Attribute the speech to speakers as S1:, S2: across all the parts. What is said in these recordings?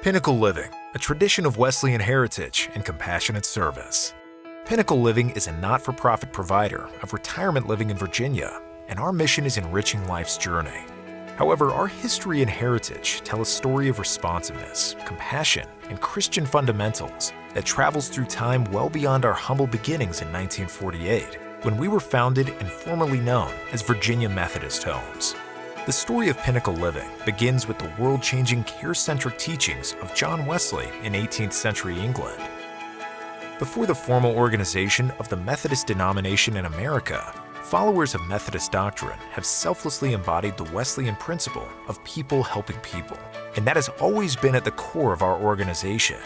S1: Pinnacle Living, a tradition of Wesleyan heritage and compassionate service. Pinnacle Living is a not-for-profit provider of retirement living in Virginia, and our mission is enriching life's journey. However, our history and heritage tell a story of responsiveness, compassion, and Christian fundamentals that travels through time well beyond our humble beginnings in 1948, when we were founded and formerly known as Virginia Methodist Homes. The story of Pinnacle Living begins with the world-changing care-centric teachings of John Wesley in 18th century England. Before the formal organization of the Methodist denomination in America, followers of Methodist doctrine have selflessly embodied the Wesleyan principle of people helping people, and that has always been at the core of our organization.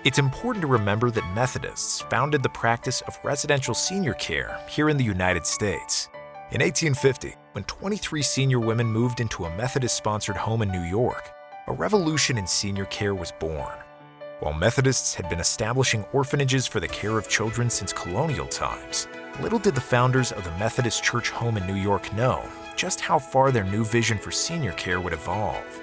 S1: It's important to remember that Methodists founded the practice of residential senior care here in the United States. In 1850, when 23 senior women moved into a Methodist-sponsored home in New York, a revolution in senior care was born. While Methodists had been establishing orphanages for the care of children since colonial times, little did the founders of the Methodist Church home in New York know just how far their new vision for senior care would evolve.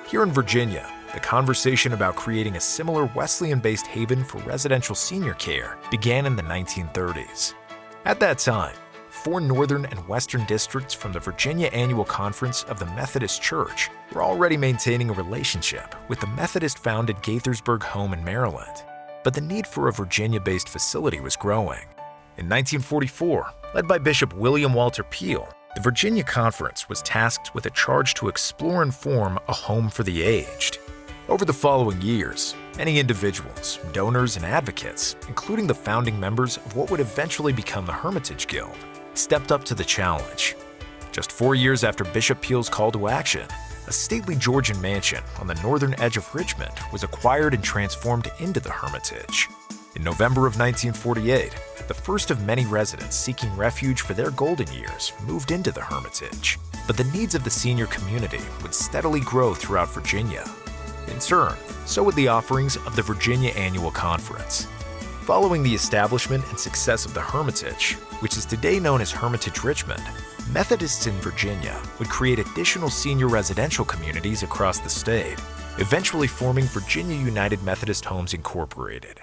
S1: Here in Virginia, the conversation about creating a similar Wesleyan-based haven for residential senior care began in the 1930s. At that time, 4 northern and western districts from the Virginia Annual Conference of the Methodist Church were already maintaining a relationship with the Methodist-founded Gaithersburg home in Maryland. But the need for a Virginia-based facility was growing. In 1944, led by Bishop William Walter Peel, the Virginia Conference was tasked with a charge to explore and form a home for the aged. Over the following years, many individuals, donors, and advocates, including the founding members of what would eventually become the Hermitage Guild, stepped up to the challenge. Just 4 years after Bishop Peel's call to action, a stately Georgian mansion on the northern edge of Richmond was acquired and transformed into the Hermitage. In November of 1948, the first of many residents seeking refuge for their golden years moved into the Hermitage. But the needs of the senior community would steadily grow throughout Virginia. In turn, so would the offerings of the Virginia Annual Conference. Following the establishment and success of the Hermitage, which is today known as Hermitage Richmond, Methodists in Virginia would create additional senior residential communities across the state, eventually forming Virginia United Methodist Homes Incorporated.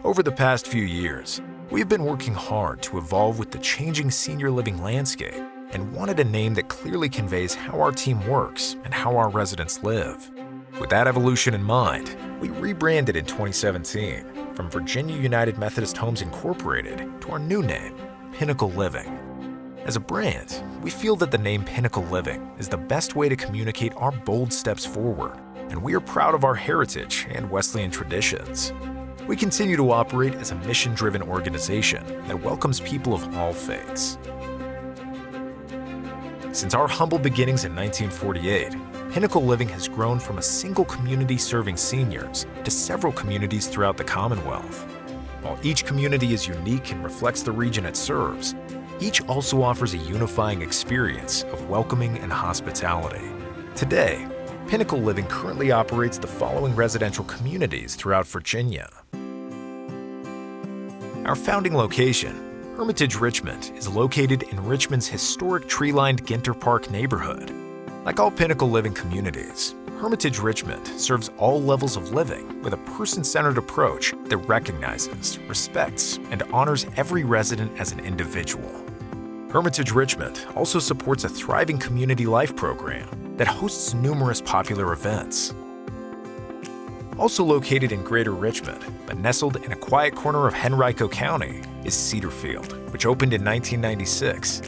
S1: Over the past few years, we've been working hard to evolve with the changing senior living landscape and wanted a name that clearly conveys how our team works and how our residents live. With that evolution in mind, we rebranded in 2017 from Virginia United Methodist Homes Incorporated to our new name, Pinnacle Living. As a brand, we feel that the name Pinnacle Living is the best way to communicate our bold steps forward, and we are proud of our heritage and Wesleyan traditions. We continue to operate as a mission-driven organization that welcomes people of all faiths. Since our humble beginnings in 1948, Pinnacle Living has grown from a single community serving seniors to several communities throughout the Commonwealth. While each community is unique and reflects the region it serves, each also offers a unifying experience of welcoming and hospitality. Today, Pinnacle Living currently operates the following residential communities throughout Virginia. Our founding location, Hermitage Richmond, is located in Richmond's historic tree-lined Ginter Park neighborhood. Like all Pinnacle Living communities, Hermitage Richmond serves all levels of living with a person-centered approach that recognizes, respects, and honors every resident as an individual. Hermitage Richmond also supports a thriving community life program that hosts numerous popular events. Also located in Greater Richmond, but nestled in a quiet corner of Henrico County, is Cedarfield, which opened in 1996.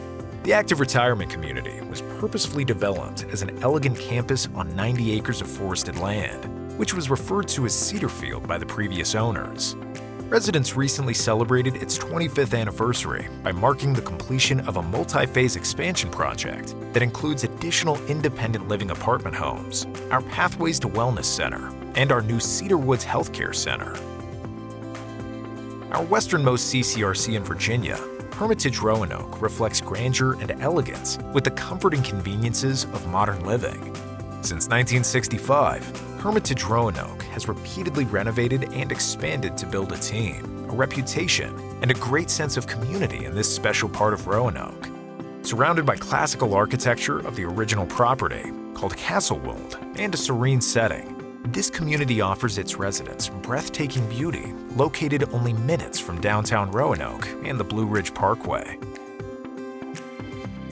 S1: The active retirement community was purposefully developed as an elegant campus on 90 acres of forested land, which was referred to as Cedarfield by the previous owners. Residents recently celebrated its 25th anniversary by marking the completion of a multi-phase expansion project that includes additional independent living apartment homes, our Pathways to Wellness Center, and our new Cedar Woods Healthcare Center. Our westernmost CCRC in Virginia, Hermitage Roanoke, reflects grandeur and elegance with the comfort and conveniences of modern living. Since 1965, Hermitage Roanoke has repeatedly renovated and expanded to build a team, a reputation, and a great sense of community in this special part of Roanoke. Surrounded by classical architecture of the original property, called Castlewold and a serene setting. This community offers its residents breathtaking beauty, located only minutes from downtown Roanoke and the Blue Ridge Parkway.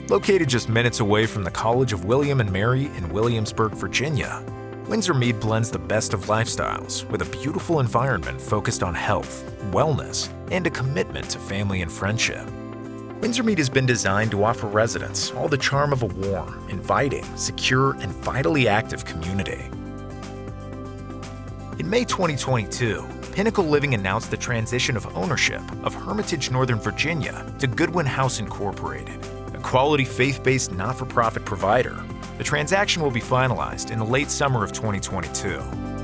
S1: Located just minutes away from the College of William and Mary in Williamsburg, Virginia, Windsor Mead blends the best of lifestyles with a beautiful environment focused on health, wellness, and a commitment to family and friendship. Windsor Mead has been designed to offer residents all the charm of a warm, inviting, secure, and vitally active community. In May 2022, Pinnacle Living announced the transition of ownership of Hermitage, Northern Virginia to Goodwin House Incorporated, a quality faith-based not-for-profit provider. The transaction will be finalized in the late summer of 2022.